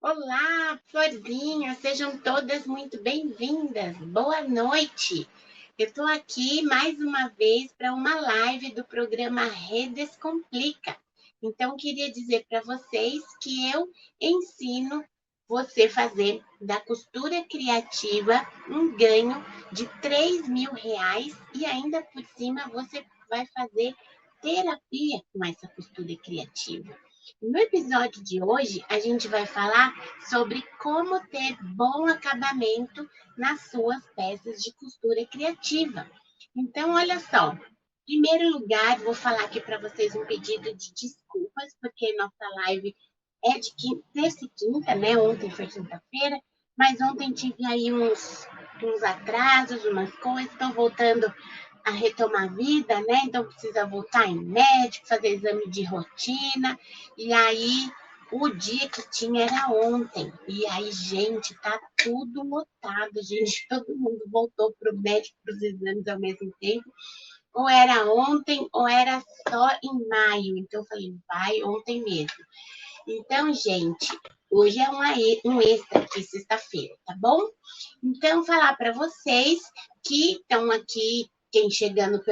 Olá, florzinhas, sejam todas muito bem-vindas. Boa noite. Eu estou aqui mais uma vez para uma live do programa Redescomplica. Então, queria dizer para vocês que eu ensino você fazer da costura criativa um ganho de R$ 3.000 e ainda por cima você vai fazer terapia com essa costura criativa. No episódio de hoje, a gente vai falar sobre como ter bom acabamento nas suas peças de costura criativa. Então, olha só. Em primeiro lugar, vou falar aqui para vocês um pedido de desculpas, porque nossa live é de terça e quinta, né? Ontem foi quinta-feira, mas ontem tive aí uns atrasos, umas coisas, estou voltando a retomar a vida, né? Então precisa voltar em médico, fazer exame de rotina. E aí o dia que tinha era ontem. E aí, gente, tá tudo lotado, gente. Todo mundo voltou pro médico para os exames ao mesmo tempo. Ou era ontem, ou era só em maio. Então eu falei, vai ontem mesmo. Então, gente, hoje é um extra aqui, sexta-feira, tá bom? Então, falar para vocês que estão aqui, quem chegando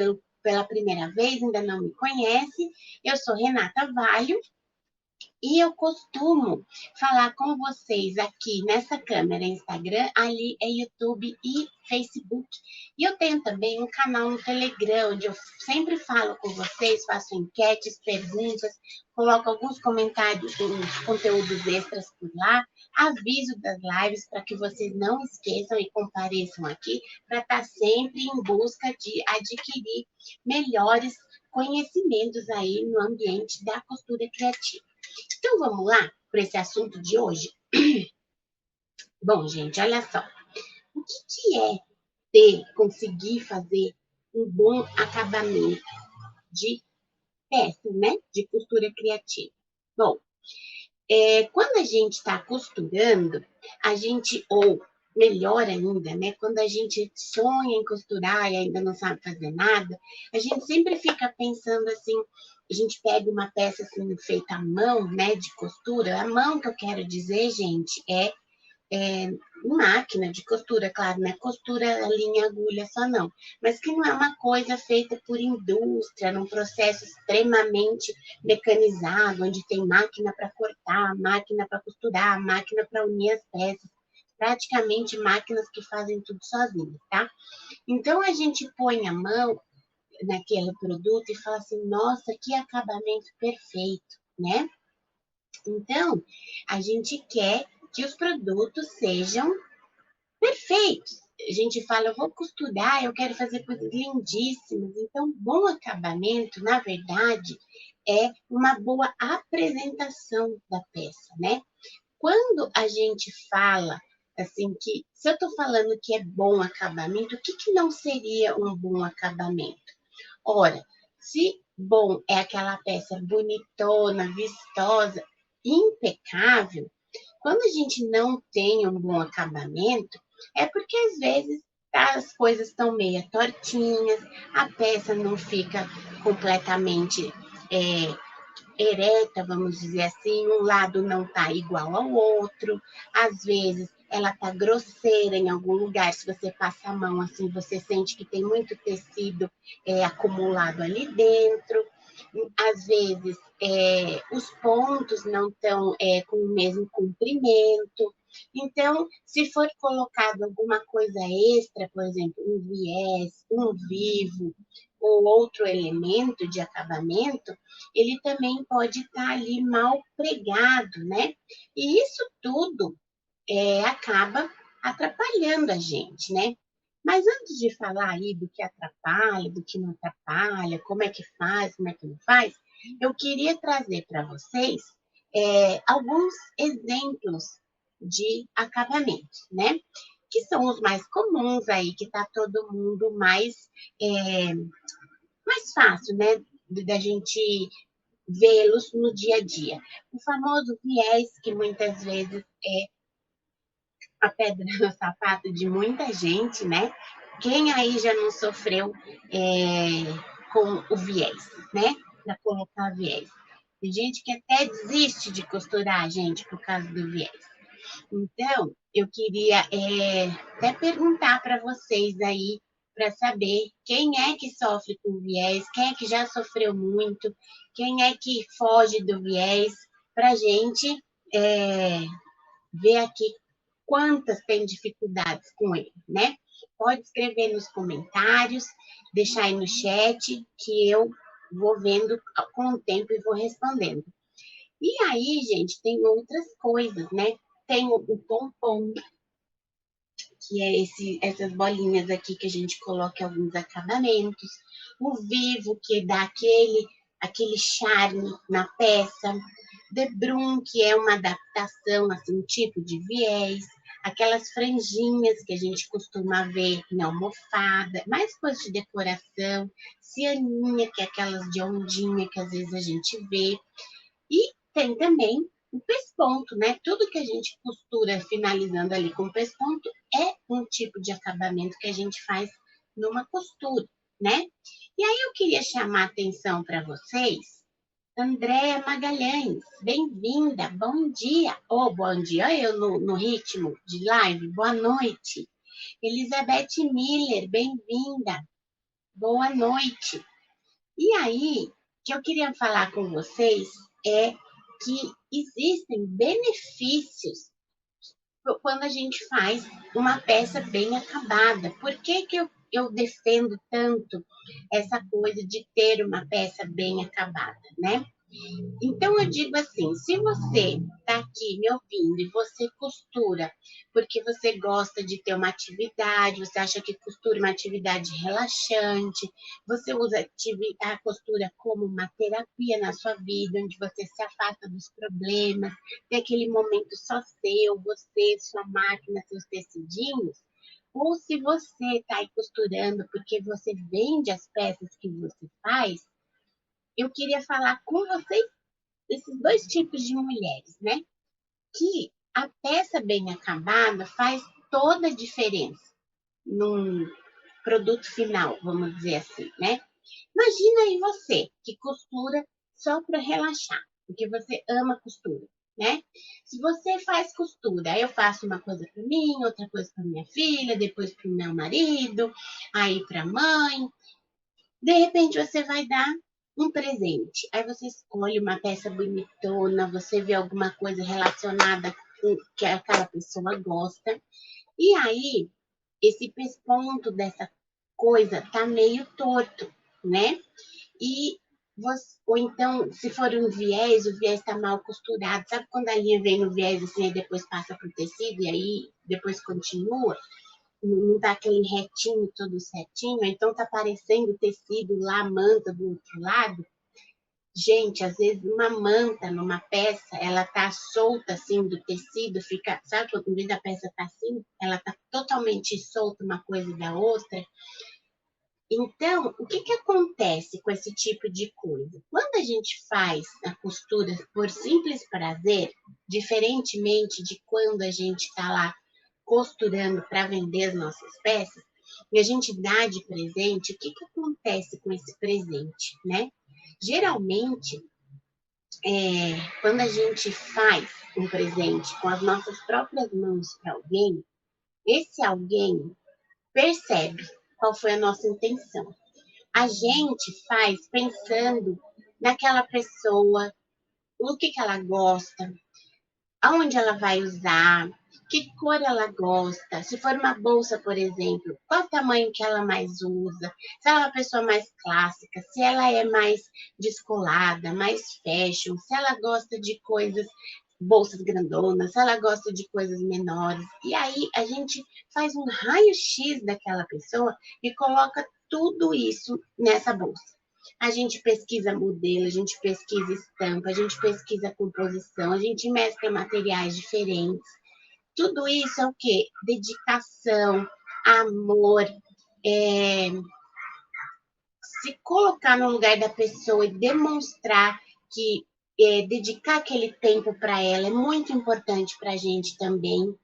pela primeira vez, ainda não me conhece, eu sou Renata Valho, e eu costumo falar com vocês aqui nessa câmera Instagram, ali é YouTube e Facebook. E eu tenho também um canal no Telegram, onde eu sempre falo com vocês, faço enquetes, perguntas, coloco alguns comentários, uns conteúdos extras por lá, aviso das lives para que vocês não esqueçam e compareçam aqui, para estar sempre em busca de adquirir melhores conhecimentos aí no ambiente da costura criativa. Então vamos lá para esse assunto de hoje? Bom, gente, olha só. O que é conseguir fazer um bom acabamento de peças, né? De costura criativa. Bom, quando a gente está costurando, a gente, ou melhor ainda, né? Quando a gente sonha em costurar e ainda não sabe fazer nada, a gente sempre fica pensando assim, a gente pega uma peça assim feita à mão, né, de costura. A mão que eu quero dizer, gente, é máquina de costura, claro, não é costura linha agulha só não, mas que não é uma coisa feita por indústria, num processo extremamente mecanizado, onde tem máquina para cortar, máquina para costurar, máquina para unir as peças, praticamente máquinas que fazem tudo sozinhas, tá? Então a gente põe a mão naquele produto e fala assim, nossa, que acabamento perfeito, né? Então, a gente quer que os produtos sejam perfeitos. A gente fala, eu vou costurar, eu quero fazer coisas lindíssimas. Então, bom acabamento, na verdade, é uma boa apresentação da peça, né? Quando a gente fala assim que, se eu estou falando que é bom acabamento, o que, que não seria um bom acabamento? Ora, se bom é aquela peça bonitona, vistosa, impecável, quando a gente não tem um bom acabamento, é porque às vezes as coisas estão meio tortinhas, a peça não fica completamente ereta, vamos dizer assim, um lado não está igual ao outro, às vezes ela está grosseira em algum lugar, se você passa a mão assim, você sente que tem muito tecido acumulado ali dentro, às vezes os pontos não estão com o mesmo comprimento, então, se for colocado alguma coisa extra, por exemplo, um viés, um vivo ou outro elemento de acabamento, ele também pode estar ali mal pregado, né? E isso tudo acaba atrapalhando a gente, né? Mas antes de falar aí do que atrapalha, do que não atrapalha, como é que faz, como é que não faz, eu queria trazer para vocês alguns exemplos de acabamentos, né? Que são os mais comuns aí, que tá todo mundo mais fácil, né? Da gente vê-los no dia a dia. O famoso viés, que muitas vezes é a pedra no sapato de muita gente, né? Quem aí já não sofreu com o viés, né? Para colocar viés. Tem gente que até desiste de costurar, gente, por causa do viés. Então, eu queria até perguntar para vocês aí, para saber quem é que sofre com viés, quem é que já sofreu muito, quem é que foge do viés, para a gente ver aqui quantas têm dificuldades com ele, né? Pode escrever nos comentários, deixar aí no chat, que eu vou vendo com o tempo e vou respondendo. E aí, gente, tem outras coisas, né? Tem o pompom, que é essas bolinhas aqui que a gente coloca alguns acabamentos. O vivo, que dá aquele charme na peça. Debrum, que é uma adaptação, assim, um tipo de viés. Aquelas franjinhas que a gente costuma ver na almofada, mais coisas de decoração. Cianinha, que é aquelas de ondinha que às vezes a gente vê. E tem também o pesponto, né? Tudo que a gente costura finalizando ali com pesponto é um tipo de acabamento que a gente faz numa costura, né? E aí eu queria chamar a atenção para vocês. Andréa Magalhães, bem-vinda, bom dia. Bom dia, eu no ritmo de live, boa noite. Elizabeth Miller, bem-vinda, boa noite. E aí, o que eu queria falar com vocês é que existem benefícios quando a gente faz uma peça bem acabada. Por que, que eu defendo tanto essa coisa de ter uma peça bem acabada, né? Então, eu digo assim: se você está aqui me ouvindo e você costura porque você gosta de ter uma atividade, você acha que costura é uma atividade relaxante, você usa a costura como uma terapia na sua vida, onde você se afasta dos problemas, tem aquele momento só seu, você, sua máquina, seus tecidinhos, ou se você está aí costurando porque você vende as peças que você faz, eu queria falar com vocês esses dois tipos de mulheres, né? Que a peça bem acabada faz toda a diferença num produto final, vamos dizer assim, né? Imagina aí você que costura só para relaxar, porque você ama costura, né? Se você faz costura, eu faço uma coisa para mim, outra coisa para minha filha, depois para o meu marido, aí para a mãe, de repente você vai dar um presente. Aí você escolhe uma peça bonitona, você vê alguma coisa relacionada com que aquela pessoa gosta. E aí, esse pesponto dessa coisa tá meio torto, né? E ou então, se for um viés, o viés está mal costurado. Sabe quando a linha vem no viés assim, e depois passa para o tecido e aí depois continua? Não tá aquele retinho todo certinho, então tá parecendo tecido lá, manta do outro lado. Gente, às vezes uma manta numa peça, ela tá solta assim do tecido, fica, sabe, quando vez a peça tá assim, ela tá totalmente solta uma coisa da outra. Então, o que que acontece com esse tipo de coisa? Quando a gente faz a costura por simples prazer, diferentemente de quando a gente está lá costurando para vender as nossas peças, e a gente dá de presente, o que que acontece com esse presente, né? Geralmente, quando a gente faz um presente com as nossas próprias mãos para alguém, esse alguém percebe qual foi a nossa intenção. A gente faz pensando naquela pessoa, no que ela gosta, aonde ela vai usar, que cor ela gosta, se for uma bolsa, por exemplo, qual o tamanho que ela mais usa, se ela é uma pessoa mais clássica, se ela é mais descolada, mais fashion, se ela gosta de coisas, bolsas grandonas, se ela gosta de coisas menores. E aí a gente faz um raio-x daquela pessoa e coloca tudo isso nessa bolsa. A gente pesquisa modelo, a gente pesquisa estampa, a gente pesquisa composição, a gente mescla materiais diferentes. Tudo isso é o quê? Dedicação, amor, se colocar no lugar da pessoa e demonstrar que dedicar aquele tempo para ela é muito importante para a gente também.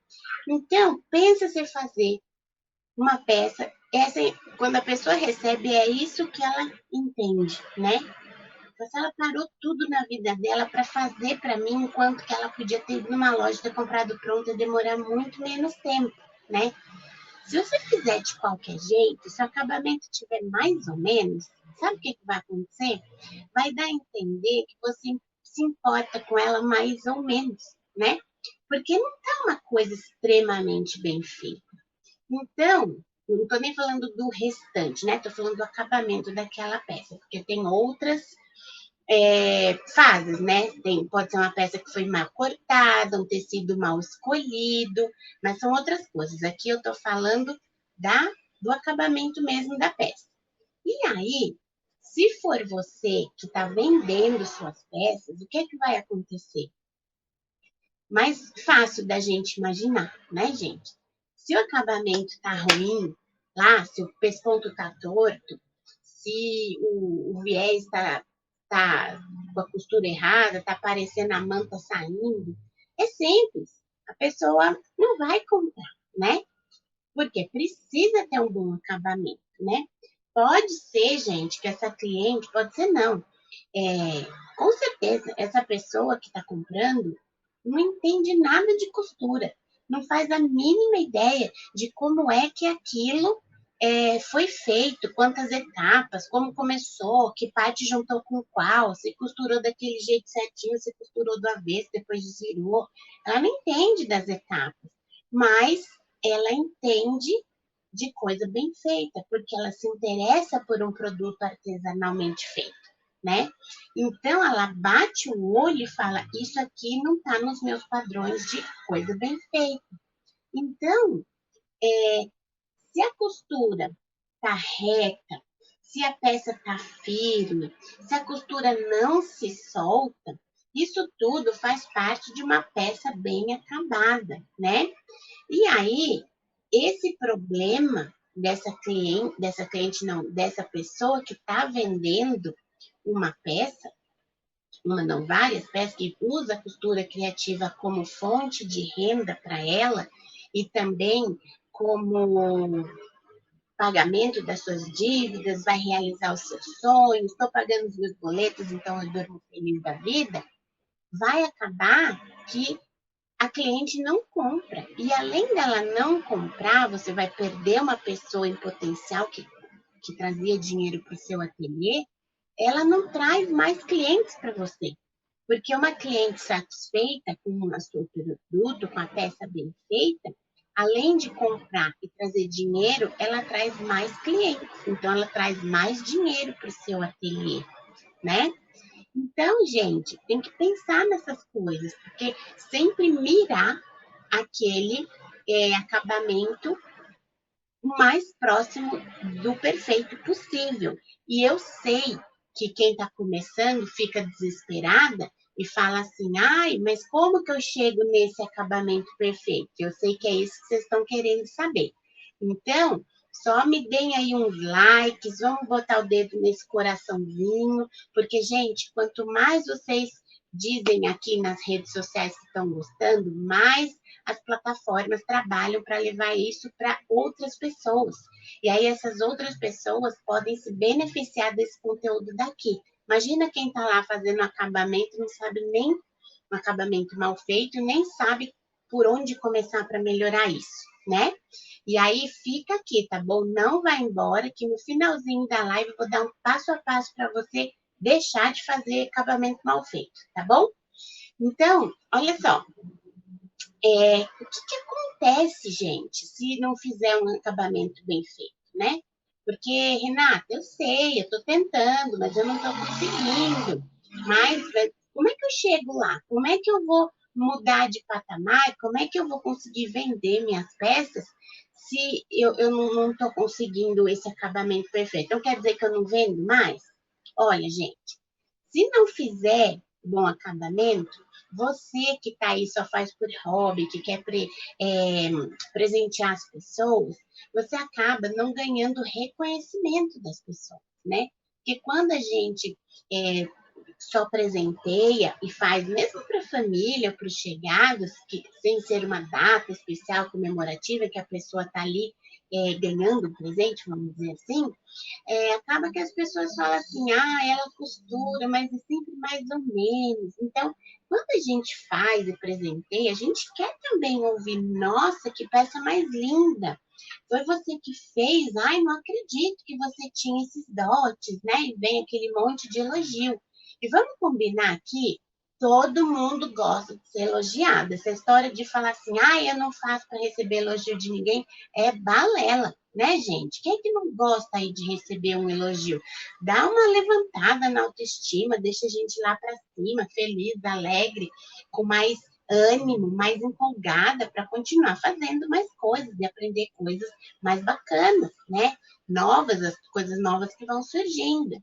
Então, pensa você fazer uma peça, quando a pessoa recebe, é isso que ela entende, né? se ela parou tudo na vida dela para fazer para mim, enquanto que ela podia ter ido numa loja, ter comprado pronto e demorar muito menos tempo, né? Se você fizer de qualquer jeito, se o acabamento tiver mais ou menos, sabe o que vai acontecer? Vai dar a entender que você se importa com ela mais ou menos, né? Porque não tá uma coisa extremamente bem feita. Então, não estou nem falando do restante, né? Estou falando do acabamento daquela peça, porque tem outras fases, né? Pode ser uma peça que foi mal cortada, um tecido mal escolhido, mas são outras coisas. Aqui eu estou falando do acabamento mesmo da peça. E aí, se for você que está vendendo suas peças, o que é que vai acontecer? Mais fácil da gente imaginar, né, gente? Se o acabamento está ruim, lá, se o pesponto está torto, se o viés tá com a costura errada, está aparecendo a manta saindo, é simples. A pessoa não vai comprar, né? Porque precisa ter um bom acabamento, né? Pode ser, gente, que essa cliente, pode ser não. Com certeza, essa pessoa que está comprando não entende nada de costura, não faz a mínima ideia de como é que aquilo foi feito, quantas etapas, como começou, que parte juntou com qual, se costurou daquele jeito certinho, se costurou do avesso, depois desvirou. Ela não entende das etapas, mas ela entende de coisa bem feita, porque ela se interessa por um produto artesanalmente feito, né? Então ela bate o olho e fala: isso aqui não está nos meus padrões de coisa bem feita. Então, se a costura está reta, se a peça está firme, se a costura não se solta, isso tudo faz parte de uma peça bem acabada, né? E aí, esse problema dessa pessoa que está vendendo uma peça, uma não, várias peças, que usa a costura criativa como fonte de renda para ela e também como pagamento das suas dívidas, vai realizar os seus sonhos, estou pagando os meus boletos, então eu durmo feliz da vida, vai acabar que a cliente não compra. E além dela não comprar, você vai perder uma pessoa em potencial que trazia dinheiro para o seu ateliê, ela não traz mais clientes para você. Porque uma cliente satisfeita com o seu produto, com a peça bem feita, além de comprar e trazer dinheiro, ela traz mais clientes. Então, ela traz mais dinheiro para o seu ateliê, né? Então, gente, tem que pensar nessas coisas, porque sempre mirar aquele acabamento o mais próximo do perfeito possível. E eu sei que quem está começando fica desesperada e fala assim: ai, mas como que eu chego nesse acabamento perfeito? Eu sei que é isso que vocês estão querendo saber. Então, só me deem aí uns likes, vamos botar o dedo nesse coraçãozinho, porque, gente, quanto mais vocês dizem aqui nas redes sociais que estão gostando, mais as plataformas trabalham para levar isso para outras pessoas. E aí essas outras pessoas podem se beneficiar desse conteúdo daqui. Imagina quem está lá fazendo acabamento, não sabe nem um acabamento mal feito, nem sabe por onde começar para melhorar isso, né? E aí fica aqui, tá bom? Não vai embora, que no finalzinho da live eu vou dar um passo a passo para você deixar de fazer acabamento mal feito, tá bom? Então, olha só, o que acontece, gente, se não fizer um acabamento bem feito, né? Porque, Renata, eu sei, eu estou tentando, mas eu não estou conseguindo. Mas como é que eu chego lá? Como é que eu vou mudar de patamar? Como é que eu vou conseguir vender minhas peças se eu não estou conseguindo esse acabamento perfeito? Então, quer dizer que eu não vendo mais? Olha, gente, se não fizer bom acabamento, você que está aí só faz por hobby, que quer presentear as pessoas, você acaba não ganhando reconhecimento das pessoas, né? Porque quando a gente só presenteia e faz, mesmo para a família, para os chegados, que sem ser uma data especial comemorativa, que a pessoa está ali ganhando um presente, vamos dizer assim, acaba que as pessoas falam assim, ela costura, mas é sempre mais ou menos. Então, quando a gente faz e presenteia, a gente quer também ouvir, nossa, que peça mais linda. Foi você que fez? Ai, não acredito que você tinha esses dotes, né? E vem aquele monte de elogio. E vamos combinar aqui, todo mundo gosta de ser elogiado. Essa história de falar assim, eu não faço para receber elogio de ninguém, é balela, né, gente? Quem é que não gosta aí de receber um elogio? Dá uma levantada na autoestima, deixa a gente lá para cima, feliz, alegre, com mais ânimo, mais empolgada para continuar fazendo mais coisas e aprender coisas mais bacanas, né? Novas, as coisas novas que vão surgindo.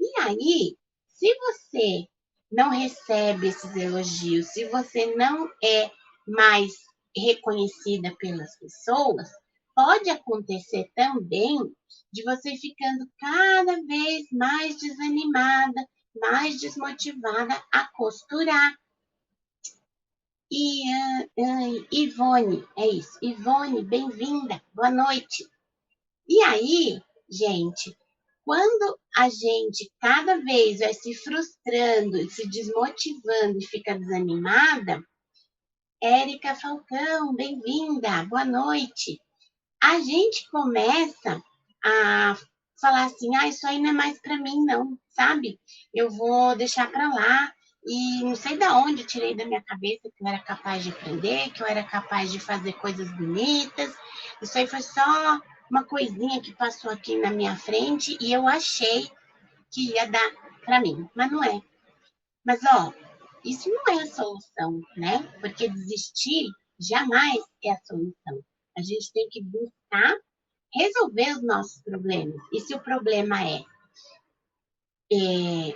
E aí, se você não recebe esses elogios, se você não é mais reconhecida pelas pessoas, pode acontecer também de você ficando cada vez mais desanimada, mais desmotivada a costurar. E Ivone, é isso. Ivone, bem-vinda. Boa noite. E aí, gente, quando a gente cada vez vai se frustrando, se desmotivando e fica desanimada, Érica Falcão, bem-vinda, boa noite. A gente começa a falar assim, isso aí não é mais para mim não, sabe? Eu vou deixar para lá e não sei da onde eu tirei da minha cabeça que eu era capaz de aprender, que eu era capaz de fazer coisas bonitas. Isso aí foi só uma coisinha que passou aqui na minha frente e eu achei que ia dar para mim, mas não é. Mas isso não é a solução, né? Porque desistir jamais é a solução. A gente tem que buscar resolver os nossos problemas. E se o problema é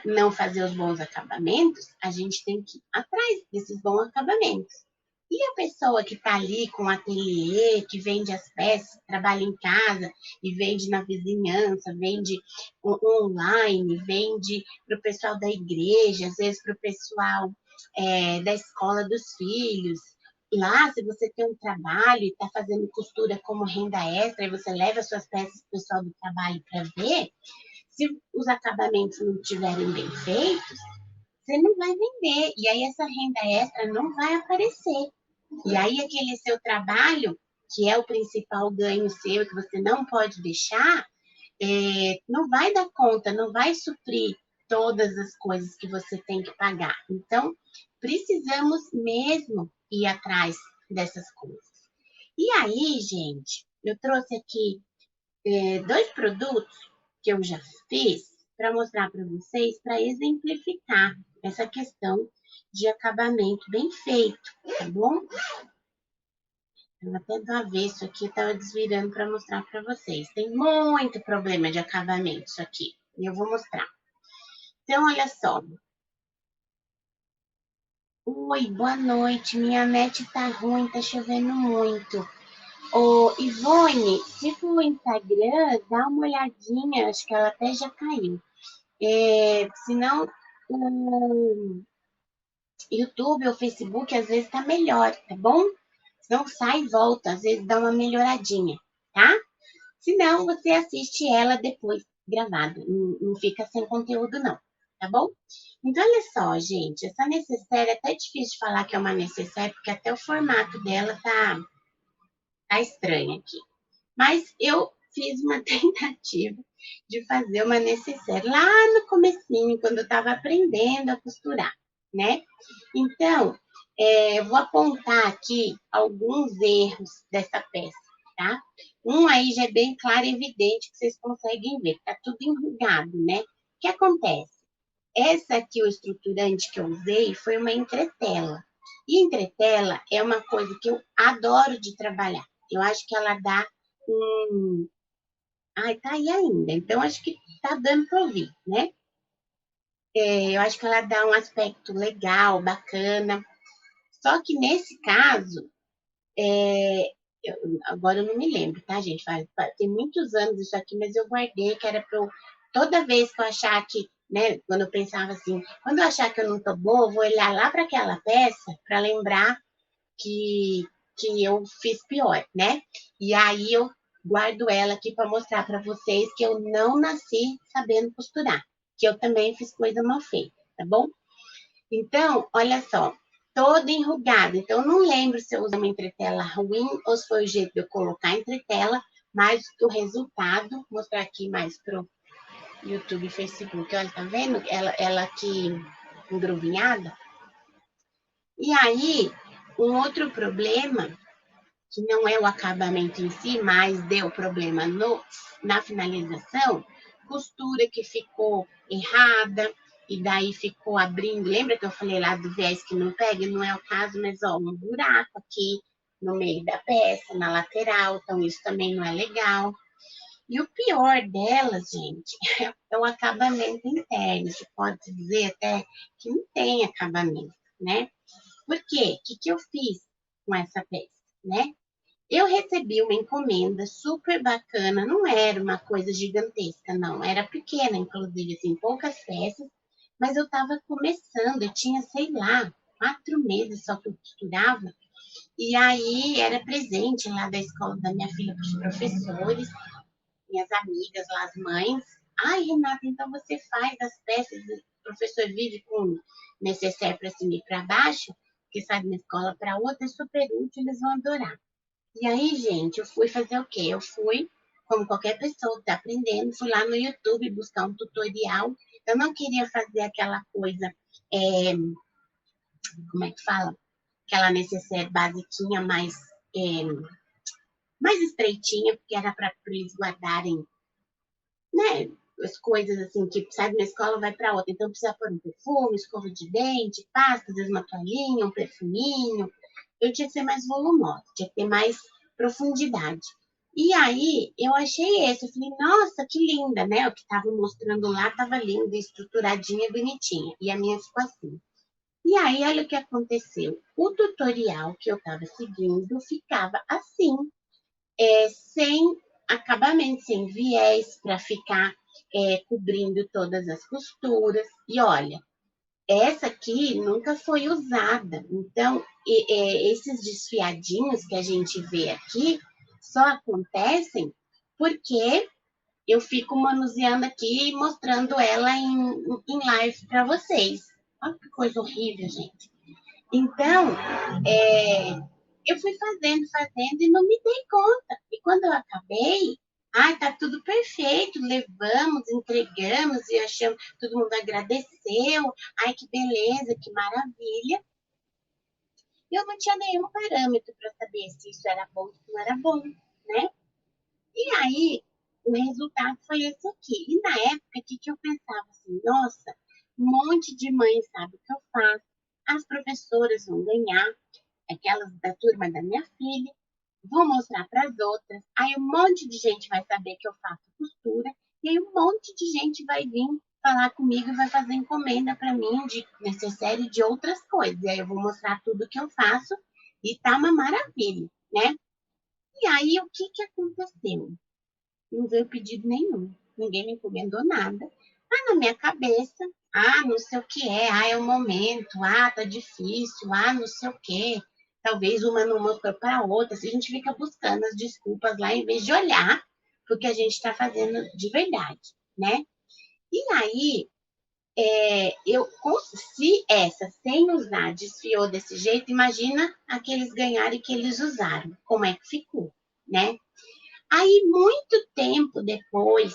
não fazer os bons acabamentos, a gente tem que ir atrás desses bons acabamentos. E a pessoa que está ali com o ateliê, que vende as peças, trabalha em casa e vende na vizinhança, vende online, vende para o pessoal da igreja, às vezes para o pessoal da escola dos filhos. Lá, se você tem um trabalho e está fazendo costura como renda extra e você leva as suas peças para o pessoal do trabalho para ver, se os acabamentos não estiverem bem feitos, você não vai vender. E aí essa renda extra não vai aparecer. E aí aquele seu trabalho, que é o principal ganho seu, que você não pode deixar, não vai dar conta, não vai suprir todas as coisas que você tem que pagar. Então, precisamos mesmo ir atrás dessas coisas. E aí, gente, eu trouxe aqui 2 produtos que eu já fiz para mostrar para vocês, para exemplificar essa questão de acabamento bem feito, tá bom? Eu até do avesso aqui, estava desvirando para mostrar para vocês. Tem muito problema de acabamento isso aqui, e eu vou mostrar. Então, olha só. Oi, boa noite. Minha net tá ruim, tá chovendo muito. Ô, Ivone, se for o Instagram, dá uma olhadinha, acho que ela até já caiu. Senão, o YouTube ou Facebook às vezes tá melhor, tá bom? Senão sai e volta, às vezes dá uma melhoradinha, tá? Senão, você assiste ela depois gravada, não fica sem conteúdo não, tá bom? Então, olha só, gente, essa necessaire é até difícil de falar que é uma necessaire, porque até o formato dela tá estranho aqui. Mas eu fiz uma tentativa de fazer uma necessaire lá no comecinho, quando eu estava aprendendo a costurar, né? Então, eu vou apontar aqui alguns erros dessa peça, tá? Um aí já é bem claro e evidente que vocês conseguem ver, tá tudo enrugado, né? O que acontece? Essa aqui, o estruturante que eu usei, foi uma entretela. E entretela é uma coisa que eu adoro de trabalhar. Eu acho que ela dá um... Ai, tá aí ainda. Então, acho que tá dando para ouvir, né? Eu acho que ela dá um aspecto legal, bacana. Só que nesse caso, agora eu não me lembro, tá, gente? Tem muitos anos isso aqui, mas eu guardei que era para toda vez que eu achar que, né, quando eu pensava assim, quando eu achar que eu não tô boa, eu vou olhar lá para aquela peça para lembrar que eu fiz pior, né? E aí eu guardo ela aqui para mostrar para vocês que eu não nasci sabendo costurar, que eu também fiz coisa mal feita, tá bom? Então, olha só, toda enrugada. Então, eu não lembro se eu usei uma entretela ruim ou se foi o jeito de eu colocar entretela, mas o resultado, vou mostrar aqui mais pro YouTube e Facebook. Olha, tá vendo? Ela aqui engruvinhada. E aí, um outro problema, que não é o acabamento em si, mas deu problema na finalização, costura que ficou errada, e daí ficou abrindo. Lembra que eu falei lá do viés que não pega? Não é o caso, mas ó, um buraco aqui no meio da peça, na lateral, então isso também não é legal. E o pior delas, gente, é o acabamento interno. Você pode dizer até que não tem acabamento, né? Por quê? O que eu fiz com essa peça, né? Eu recebi uma encomenda super bacana, não era uma coisa gigantesca, não, era pequena, inclusive, assim, poucas peças, mas eu estava começando, eu tinha, sei lá, 4 meses só que eu costurava, e aí era presente lá da escola da minha filha para os professores, minhas amigas lá, as mães. Ai, Renata, então você faz as peças, o professor vive com necessaire para cima e para baixo, que sai de uma escola para outra, é super útil, eles vão adorar. E aí, gente, eu fui fazer o quê? Eu fui, como qualquer pessoa que está aprendendo, fui lá no YouTube buscar um tutorial. Eu não queria fazer aquela coisa, é, como é que fala? Aquela necessaire basiquinha mais estreitinha, porque era para eles guardarem, né? As coisas assim, que sai de uma escola vai para outra. Então precisa pôr um perfume, escova de dente, pasta, às vezes uma toalhinha, um perfuminho. Eu tinha que ser mais volumosa, tinha que ter mais profundidade. E aí eu achei esse, eu falei, nossa, que linda, né? O que estava mostrando lá estava linda, estruturadinha, bonitinha. E a minha ficou assim. E aí, olha o que aconteceu. O tutorial que eu estava seguindo ficava assim, sem acabamento, sem viés, para ficar cobrindo todas as costuras. E olha, essa aqui nunca foi usada. Então, esses desfiadinhos que a gente vê aqui só acontecem porque eu fico manuseando aqui e mostrando ela em live para vocês. Olha que coisa horrível, gente. Então, eu fui fazendo e não me dei conta. E quando eu acabei, ai, tá tudo perfeito, levamos, entregamos e achamos, todo mundo agradeceu, ai, que beleza, que maravilha. E eu não tinha nenhum parâmetro para saber se isso era bom ou se não era bom, né? E aí, o resultado foi esse aqui. E na época, o que eu pensava assim, nossa, um monte de mãe sabe o que eu faço, as professoras vão ganhar, aquelas da turma da minha filha, vou mostrar para as outras, aí um monte de gente vai saber que eu faço costura, e aí um monte de gente vai vir falar comigo e vai fazer encomenda para mim de necessário de outras coisas. E aí eu vou mostrar tudo que eu faço e tá uma maravilha, né? E aí o que aconteceu? Não veio pedido nenhum, ninguém me encomendou nada. Ah, na minha cabeça, não sei o que é o momento, tá difícil, não sei o que. Talvez uma não mostrou para outra. Se a gente fica buscando as desculpas lá, em vez de olhar porque a gente está fazendo de verdade, né? E aí, se essa sem usar desfiou desse jeito, imagina aqueles ganharam e que eles usaram, como é que ficou, né? Aí, muito tempo depois,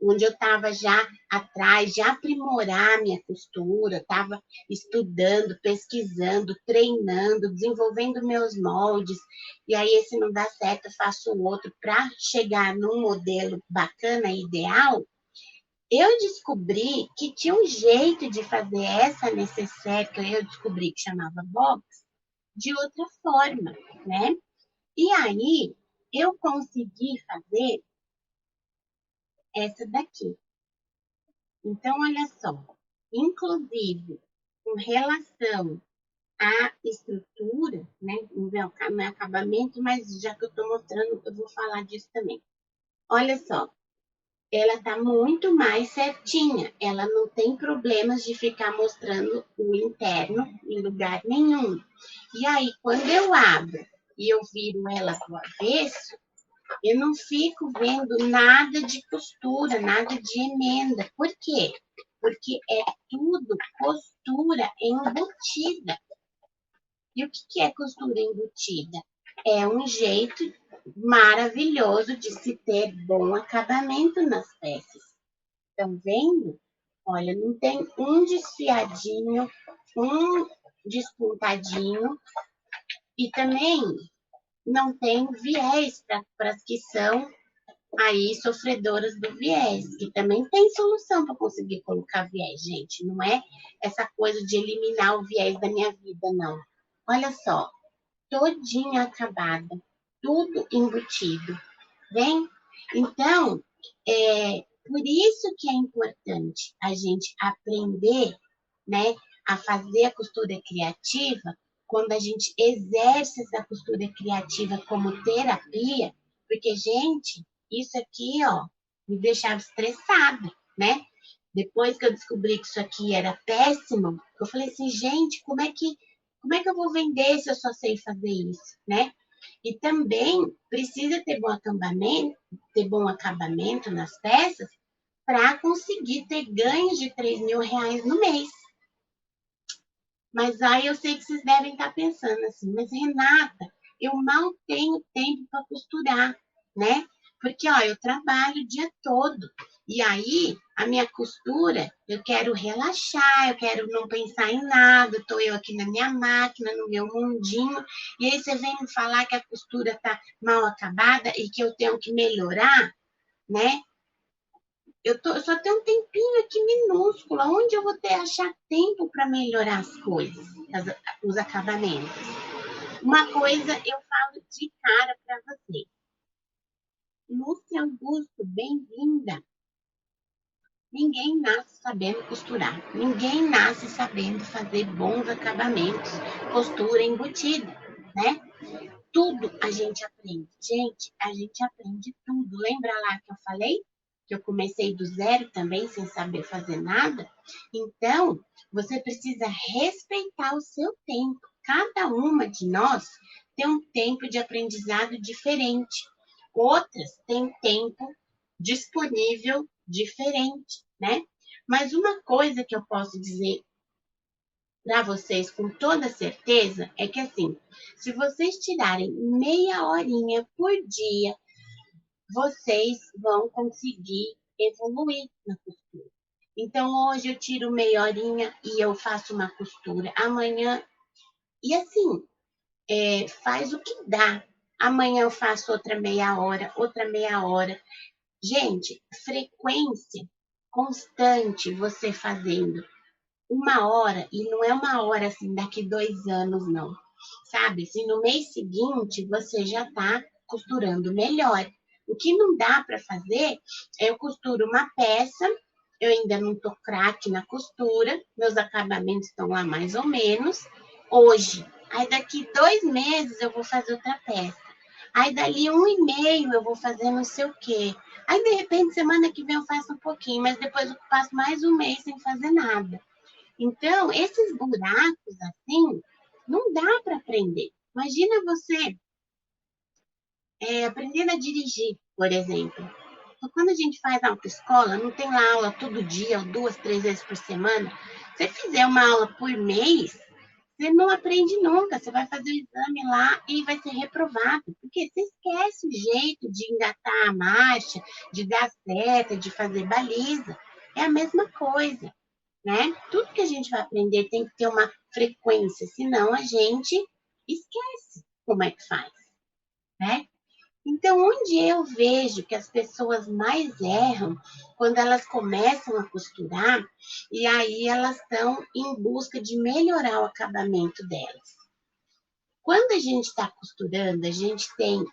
onde eu estava já atrás de aprimorar minha costura, estava estudando, pesquisando, treinando, desenvolvendo meus moldes, e aí esse não dá certo, eu faço o outro para chegar num modelo bacana, ideal. Eu descobri que tinha um jeito de fazer essa necessaire, que eu descobri que chamava box, de outra forma, né? E aí eu consegui fazer essa daqui. Então, olha só, inclusive, com relação à estrutura, né? Não é acabamento, mas já que eu estou mostrando, eu vou falar disso também. Olha só, ela está muito mais certinha. Ela não tem problemas de ficar mostrando o interno em lugar nenhum. E aí, quando eu abro e eu viro ela do avesso, Eu não fico vendo nada de costura, nada de emenda. Por quê? Porque é tudo costura embutida. E o que é costura embutida? É um jeito maravilhoso de se ter bom acabamento nas peças. Estão vendo? Olha, não tem um desfiadinho, um despontadinho e também não tem viés para as que são aí sofredoras do viés, que também tem solução para conseguir colocar viés, gente. Não é essa coisa de eliminar o viés da minha vida, não. Olha só, todinha acabada, tudo embutido, vem? Então, por isso que é importante a gente aprender, né, a fazer a costura criativa, quando a gente exerce essa costura criativa como terapia, porque, gente, isso aqui, ó, me deixava estressada, né? Depois que eu descobri que isso aqui era péssimo, eu falei assim, gente, como é que eu vou vender se eu só sei fazer isso, né? E também precisa ter bom acabamento nas peças para conseguir ter ganhos de R$ 3.000 no mês. Mas aí eu sei que vocês devem estar pensando assim, mas Renata, eu mal tenho tempo para costurar, né? Porque, ó, eu trabalho o dia todo. E aí, a minha costura, eu quero relaxar, eu quero não pensar em nada, estou eu aqui na minha máquina, no meu mundinho, e aí você vem me falar que a costura está mal acabada e que eu tenho que melhorar, né? Eu só tenho um tempinho aqui minúsculo. Onde eu vou achar tempo para melhorar as coisas, os acabamentos? Uma coisa eu falo de cara para você. Lúcia Augusto, bem-vinda. Ninguém nasce sabendo costurar. Ninguém nasce sabendo fazer bons acabamentos, costura embutida, né? Tudo a gente aprende. Gente, a gente aprende tudo. Lembra lá que eu falei? Que eu comecei do zero também, sem saber fazer nada? Então, você precisa respeitar o seu tempo. Cada uma de nós tem um tempo de aprendizado diferente. Outras têm tempo disponível diferente, né? Mas uma coisa que eu posso dizer para vocês com toda certeza é que assim, se vocês tirarem meia horinha por dia, vocês vão conseguir evoluir na costura. Então hoje eu tiro meia horinha e eu faço uma costura. Amanhã, e assim, faz o que dá. Amanhã eu faço outra meia hora, outra meia hora. Gente, frequência constante você fazendo uma hora, e não é uma hora assim, daqui 2 anos, não. Sabe? Se no mês seguinte você já está costurando melhor. O que não dá para fazer é eu costuro uma peça, eu ainda não tô craque na costura, meus acabamentos estão lá mais ou menos, hoje. Aí daqui 2 meses eu vou fazer outra peça. Aí dali 1 e meio eu vou fazer não sei o quê. Aí de repente semana que vem eu faço um pouquinho, mas depois eu passo mais um mês sem fazer nada. Então, esses buracos assim, não dá para aprender. Imagina você aprendendo a dirigir, por exemplo. Então, quando a gente faz autoescola, não tem lá aula todo dia, ou 2, 3 vezes por semana. Se você fizer uma aula por mês, você não aprende nunca. Você vai fazer o exame lá e vai ser reprovado. Porque você esquece o jeito de engatar a marcha, de dar seta, de fazer baliza. É a mesma coisa, né? Tudo que a gente vai aprender tem que ter uma frequência, senão a gente esquece como é que faz, né? Então, onde eu vejo que as pessoas mais erram quando elas começam a costurar e aí elas estão em busca de melhorar o acabamento delas. Quando a gente está costurando, a gente tem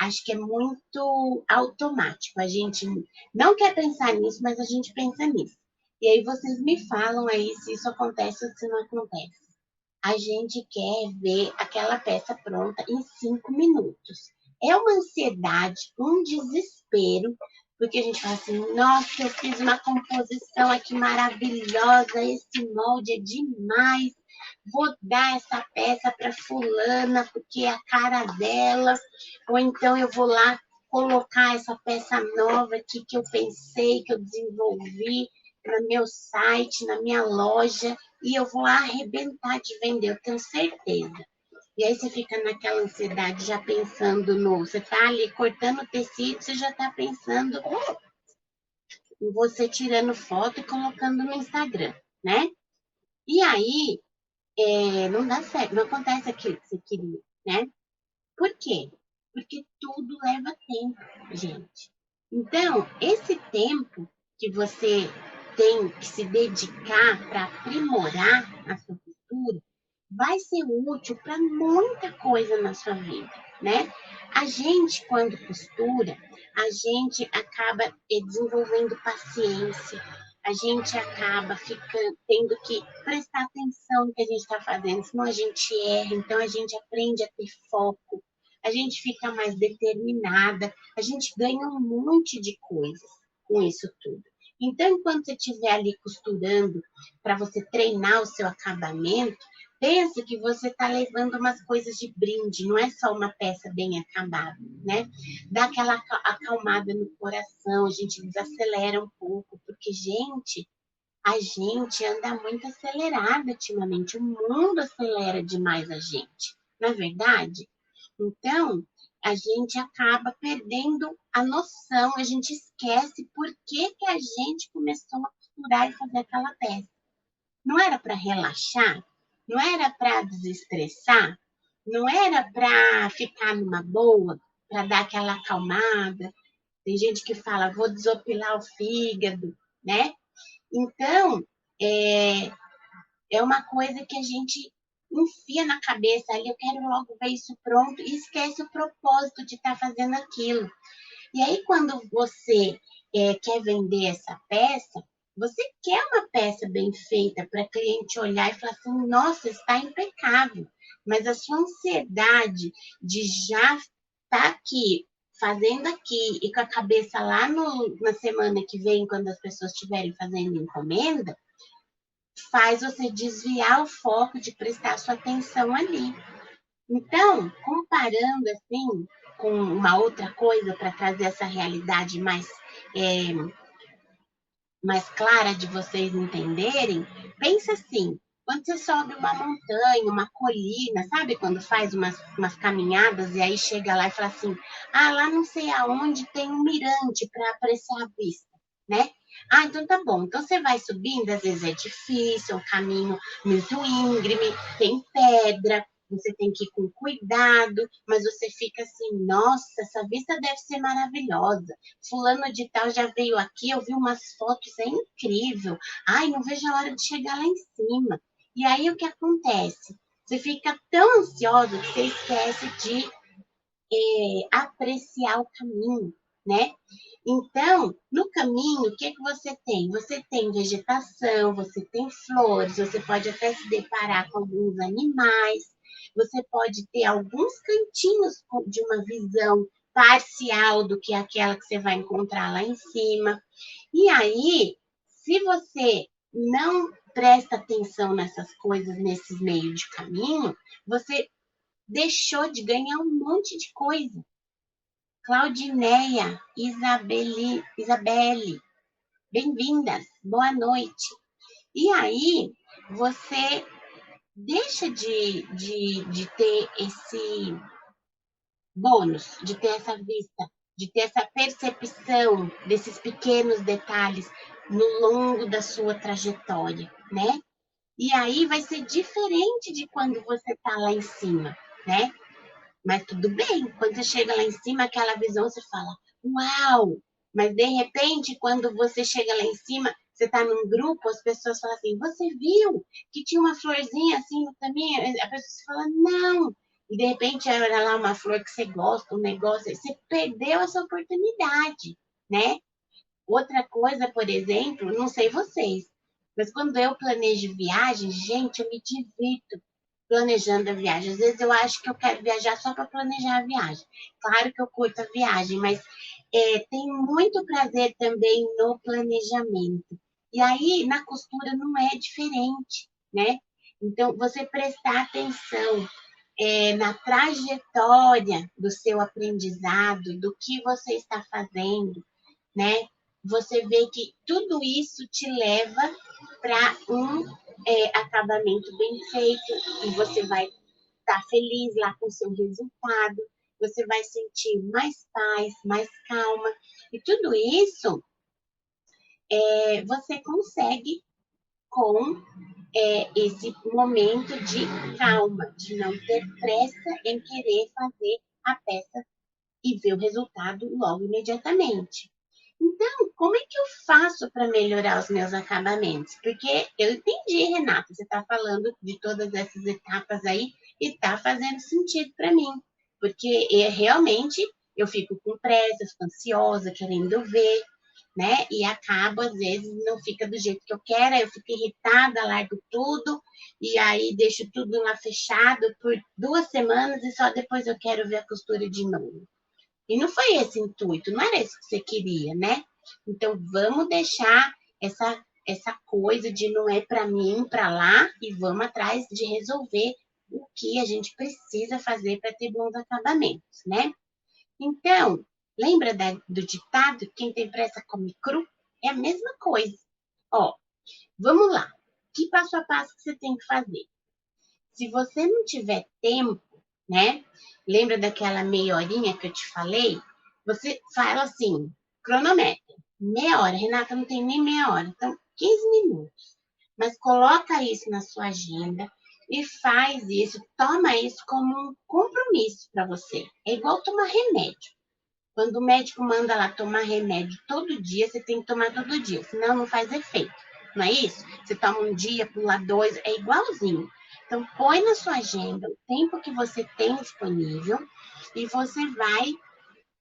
acho que é muito automático. A gente não quer pensar nisso, mas a gente pensa nisso. E aí vocês me falam aí se isso acontece ou se não acontece. A gente quer ver aquela peça pronta em 5 minutos. É uma ansiedade, um desespero, porque a gente fala assim, nossa, eu fiz uma composição aqui maravilhosa, esse molde é demais, vou dar essa peça para fulana porque é a cara dela, ou então eu vou lá colocar essa peça nova aqui que eu pensei, que eu desenvolvi no meu site, na minha loja, e eu vou arrebentar de vender, eu tenho certeza. E aí você fica naquela ansiedade, já pensando no... Você tá ali cortando o tecido, você já tá pensando em você tirando foto e colocando no Instagram, né? E aí, não dá certo, não acontece aquilo que você queria, né? Por quê? Porque tudo leva tempo, gente. Então, esse tempo que você tem que se dedicar para aprimorar a sua costura vai ser útil para muita coisa na sua vida, né? A gente, quando costura, a gente acaba desenvolvendo paciência, a gente acaba ficando, tendo que prestar atenção no que a gente está fazendo, senão a gente erra, então a gente aprende a ter foco, a gente fica mais determinada, a gente ganha um monte de coisas com isso tudo. Então, enquanto você estiver ali costurando para você treinar o seu acabamento, pensa que você está levando umas coisas de brinde, não é só uma peça bem acabada, né? Dá aquela acalmada no coração, a gente desacelera um pouco, porque, gente, a gente anda muito acelerada ultimamente, o mundo acelera demais a gente, não é verdade? Então, a gente acaba perdendo a noção, a gente esquece por que a gente começou a costurar e fazer aquela peça. Não era para relaxar? Não era para desestressar? Não era para ficar numa boa, para dar aquela acalmada? Tem gente que fala, vou desopilar o fígado, né? Então, é, é uma coisa que a gente enfia na cabeça ali, eu quero logo ver isso pronto, e esquece o propósito de estar fazendo aquilo. E aí, quando você quer vender essa peça, você quer uma peça bem feita para cliente olhar e falar assim: nossa, está impecável. Mas a sua ansiedade de já estar aqui, fazendo aqui, e com a cabeça lá na semana que vem, quando as pessoas estiverem fazendo encomenda, faz você desviar o foco de prestar sua atenção ali. Então, comparando assim com uma outra coisa para trazer essa realidade é, mais clara de vocês entenderem, pensa assim, quando você sobe uma montanha, uma colina, sabe quando faz umas caminhadas e aí chega lá e fala assim, ah, lá não sei aonde tem um mirante para apreciar a vista, né? Ah, então tá bom. Então você vai subindo, às vezes é difícil, é um caminho muito íngreme, tem pedra, você tem que ir com cuidado, mas você fica assim, nossa, essa vista deve ser maravilhosa. Fulano de tal já veio aqui, eu vi umas fotos, é incrível. Ai, não vejo a hora de chegar lá em cima. E aí o que acontece? Você fica tão ansioso que você esquece de apreciar o caminho, né? Então, no caminho, o que que você tem? Você tem vegetação, você tem flores, você pode até se deparar com alguns animais, você pode ter alguns cantinhos de uma visão parcial do que é aquela que você vai encontrar lá em cima. E aí, se você não presta atenção nessas coisas, nesses meios de caminho, você deixou de ganhar um monte de coisa. Claudineia, Isabelle, bem-vindas, boa noite. E aí, você deixa de ter esse bônus, de ter essa vista, de ter essa percepção desses pequenos detalhes no longo da sua trajetória, né? E aí vai ser diferente de quando você está lá em cima, né? Mas tudo bem, quando você chega lá em cima, aquela visão, você fala, uau! Mas de repente, quando você chega lá em cima, você está num grupo, as pessoas falam assim, você viu que tinha uma florzinha assim no caminho? A pessoa fala, não! E de repente era lá uma flor que você gosta, um negócio, você perdeu essa oportunidade, né? Outra coisa, por exemplo, não sei vocês, mas quando eu planejo viagem, gente, eu me divirto planejando a viagem. Às vezes eu acho que eu quero viajar só para planejar a viagem. Claro que eu curto a viagem, mas tem muito prazer também no planejamento. E aí, na costura, não é diferente, né? Então, você prestar atenção na trajetória do seu aprendizado, do que você está fazendo, né? Você vê que tudo isso te leva para um acabamento bem feito e você vai estar feliz lá com o seu resultado, você vai sentir mais paz, mais calma e tudo isso você consegue com esse momento de calma, de não ter pressa em querer fazer a peça e ver o resultado logo imediatamente. Então, como é que eu faço para melhorar os meus acabamentos? Porque eu entendi, Renata, você está falando de todas essas etapas aí e está fazendo sentido para mim. Porque realmente eu fico com pressa, fico ansiosa, querendo ver, né? E acabo, às vezes, não fica do jeito que eu quero, aí eu fico irritada, largo tudo, e aí deixo tudo lá fechado por 2 semanas e só depois eu quero ver a costura de novo. E não foi esse o intuito, não era isso que você queria, né? Então vamos deixar essa coisa de não é para mim, para lá, e vamos atrás de resolver o que a gente precisa fazer para ter bons acabamentos, né? Então, lembra do ditado, quem tem pressa come cru? É a mesma coisa. Ó, vamos lá. Que passo a passo que você tem que fazer? Se você não tiver tempo, né? Lembra daquela meia horinha que eu te falei? Você fala assim, cronometra, meia hora. Renata, não tem nem meia hora, então 15 minutos. Mas coloca isso na sua agenda e faz isso, toma isso como um compromisso para você. É igual tomar remédio. Quando o médico manda lá tomar remédio todo dia, você tem que tomar todo dia, senão não faz efeito. Não é isso? Você toma um dia, pula 2, é igualzinho. Então, põe na sua agenda o tempo que você tem disponível e você vai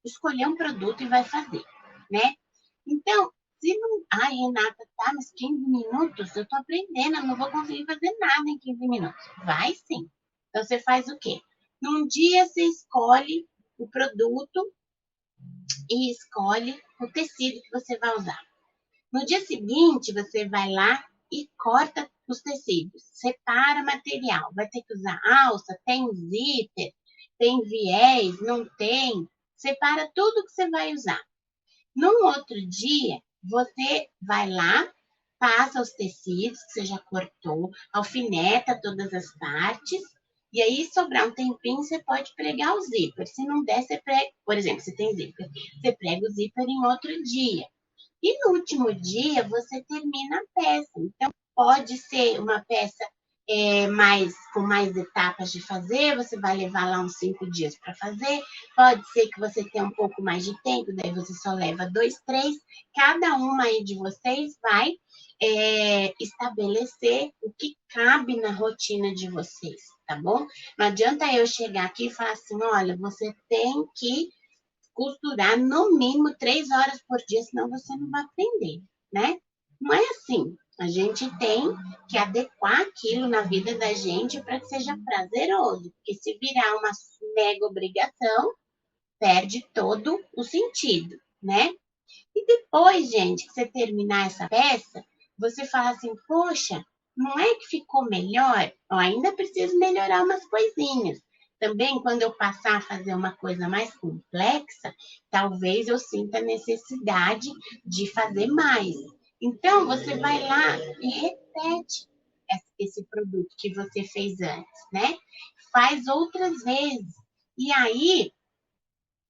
escolher um produto e vai fazer, né? Então, se não. Ai, Renata, tá, mas 15 minutos? Eu tô aprendendo, eu não vou conseguir fazer nada em 15 minutos. Vai sim. Então, você faz o quê? Num dia, você escolhe o produto e escolhe o tecido que você vai usar. No dia seguinte, você vai lá e corta os tecidos, separa material. Vai ter que usar alça, tem zíper, tem viés, não tem. Separa tudo que você vai usar. Num outro dia, você vai lá, passa os tecidos que você já cortou, alfineta todas as partes, e aí sobrar um tempinho, você pode pregar o zíper. Se não der, você prega, por exemplo, se tem zíper, você prega o zíper em outro dia. E no último dia, você termina a peça. Então, pode ser uma peça com mais etapas de fazer, você vai levar lá uns 5 dias para fazer. Pode ser que você tenha um pouco mais de tempo, daí você só leva 2, 3. Cada uma aí de vocês vai estabelecer o que cabe na rotina de vocês, tá bom? Não adianta eu chegar aqui e falar assim, olha, você tem que costurar no mínimo 3 horas por dia, senão você não vai aprender, né? Não é assim. A gente tem que adequar aquilo na vida da gente para que seja prazeroso, porque se virar uma mega obrigação, perde todo o sentido, né? E depois, gente, que você terminar essa peça, você fala assim, poxa, não é que ficou melhor? Eu ainda preciso melhorar umas coisinhas. Também, quando eu passar a fazer uma coisa mais complexa, talvez eu sinta necessidade de fazer mais. Então, você vai lá e repete esse produto que você fez antes, né? Faz outras vezes. E aí,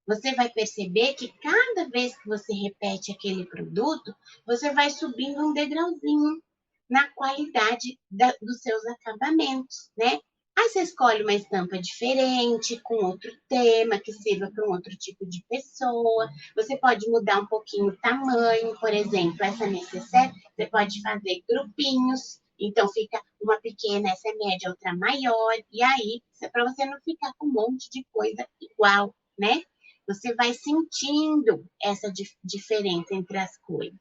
você vai perceber que cada vez que você repete aquele produto, você vai subindo um degrauzinho na qualidade dos seus acabamentos, né? Aí você escolhe uma estampa diferente, com outro tema, que sirva para um outro tipo de pessoa. Você pode mudar um pouquinho o tamanho, por exemplo, essa necessaire, você pode fazer grupinhos. Então, fica uma pequena, essa é média, outra maior. E aí, para você não ficar com um monte de coisa igual, né? Você vai sentindo essa diferença entre as coisas.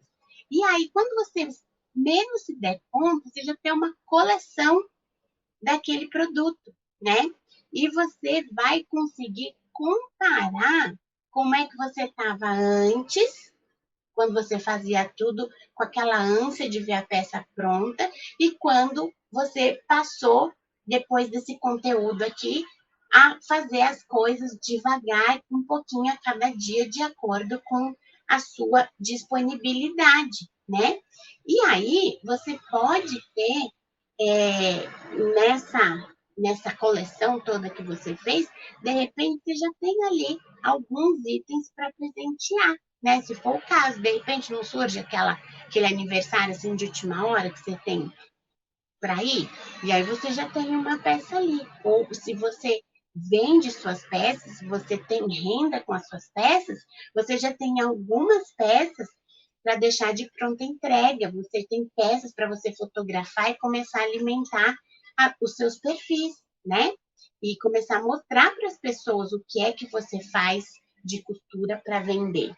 E aí, quando você menos se der conta, você já tem uma coleção daquele produto, né? E você vai conseguir comparar como é que você estava antes quando você fazia tudo com aquela ânsia de ver a peça pronta e quando você passou, depois desse conteúdo aqui, a fazer as coisas devagar, um pouquinho a cada dia, de acordo com a sua disponibilidade, né? E aí, você pode ter, nessa coleção toda que você fez, de repente você já tem ali alguns itens para presentear, né? Se for o caso, de repente não surge aquele aniversário assim de última hora que você tem para ir, e aí você já tem uma peça ali. Ou se você vende suas peças, se você tem renda com as suas peças, você já tem algumas peças para deixar de pronta entrega. Você tem peças para você fotografar e começar a alimentar os seus perfis, né? E começar a mostrar para as pessoas o que é que você faz de costura para vender.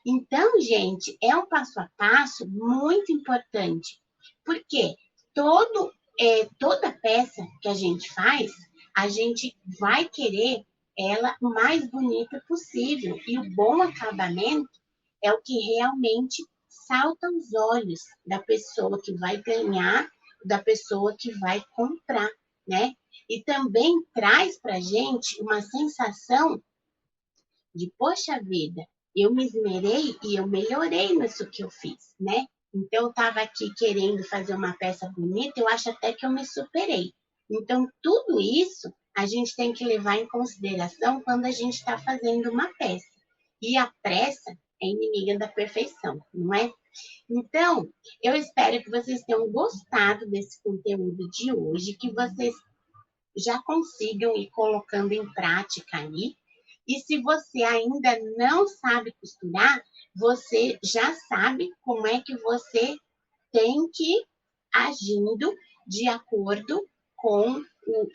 Então, gente, é um passo a passo muito importante, porque toda peça que a gente faz, a gente vai querer ela o mais bonita possível. E o bom acabamento é o que realmente salta aos olhos da pessoa que vai ganhar, da pessoa que vai comprar, né? E também traz para a gente uma sensação de, poxa vida, eu me esmerei e eu melhorei nisso que eu fiz, né? Então, eu estava aqui querendo fazer uma peça bonita, eu acho até que eu me superei. Então, tudo isso a gente tem que levar em consideração quando a gente está fazendo uma peça. E a pressa é inimiga da perfeição, não é? Então, eu espero que vocês tenham gostado desse conteúdo de hoje, que vocês já consigam ir colocando em prática aí. E se você ainda não sabe costurar, você já sabe como é que você tem que ir agindo de acordo com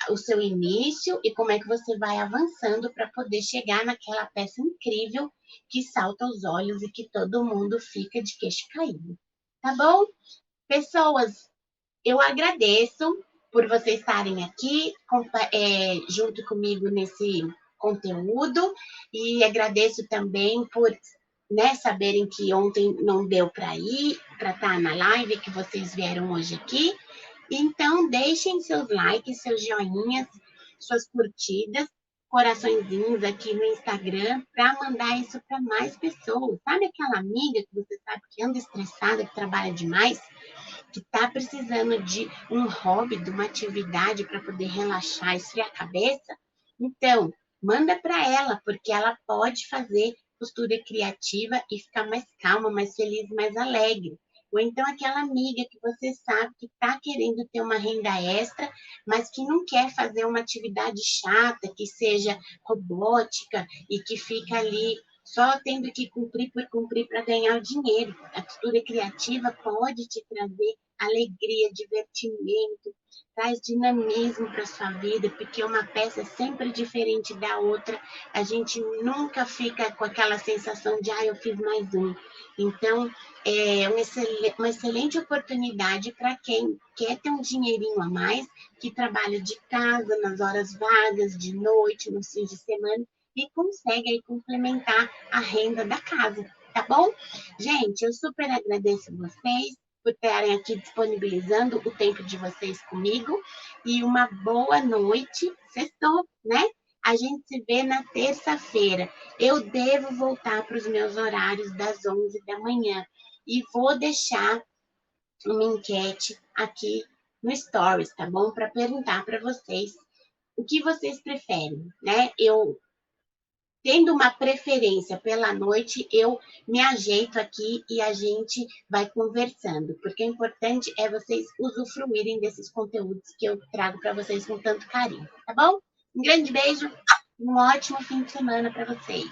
o seu início e como é que você vai avançando para poder chegar naquela peça incrível que salta aos olhos e que todo mundo fica de queixo caído. Tá bom? Pessoas, eu agradeço por vocês estarem aqui junto comigo nesse conteúdo e agradeço também por, né, saberem que ontem não deu para ir, para estar na live, que vocês vieram hoje aqui. Então, deixem seus likes, seus joinhas, suas curtidas, coraçõezinhos aqui no Instagram para mandar isso para mais pessoas. Sabe aquela amiga que você sabe que anda estressada, que trabalha demais? Que está precisando de um hobby, de uma atividade para poder relaxar, esfriar a cabeça, então manda para ela, porque ela pode fazer costura criativa e ficar mais calma, mais feliz, mais alegre. Ou então aquela amiga que você sabe que está querendo ter uma renda extra, mas que não quer fazer uma atividade chata, que seja robótica e que fica ali só tendo que cumprir por cumprir para ganhar o dinheiro. A costura criativa pode te trazer alegria, divertimento, traz dinamismo para sua vida, porque uma peça é sempre diferente da outra. A gente nunca fica com aquela sensação de, eu fiz mais um. Então, é uma excelente oportunidade para quem quer ter um dinheirinho a mais, que trabalha de casa, nas horas vagas, de noite, nos fins de semana, e consegue aí complementar a renda da casa, tá bom? Gente, eu super agradeço vocês por estarem aqui disponibilizando o tempo de vocês comigo e uma boa noite. Sextou, né? A gente se vê na terça-feira. Eu devo voltar para os meus horários das 11 da manhã e vou deixar uma enquete aqui no Stories, tá bom? Para perguntar para vocês o que vocês preferem, né? Eu tendo uma preferência pela noite, eu me ajeito aqui e a gente vai conversando, porque o importante é vocês usufruírem desses conteúdos que eu trago para vocês com tanto carinho, tá bom? Um grande beijo e um ótimo fim de semana para vocês.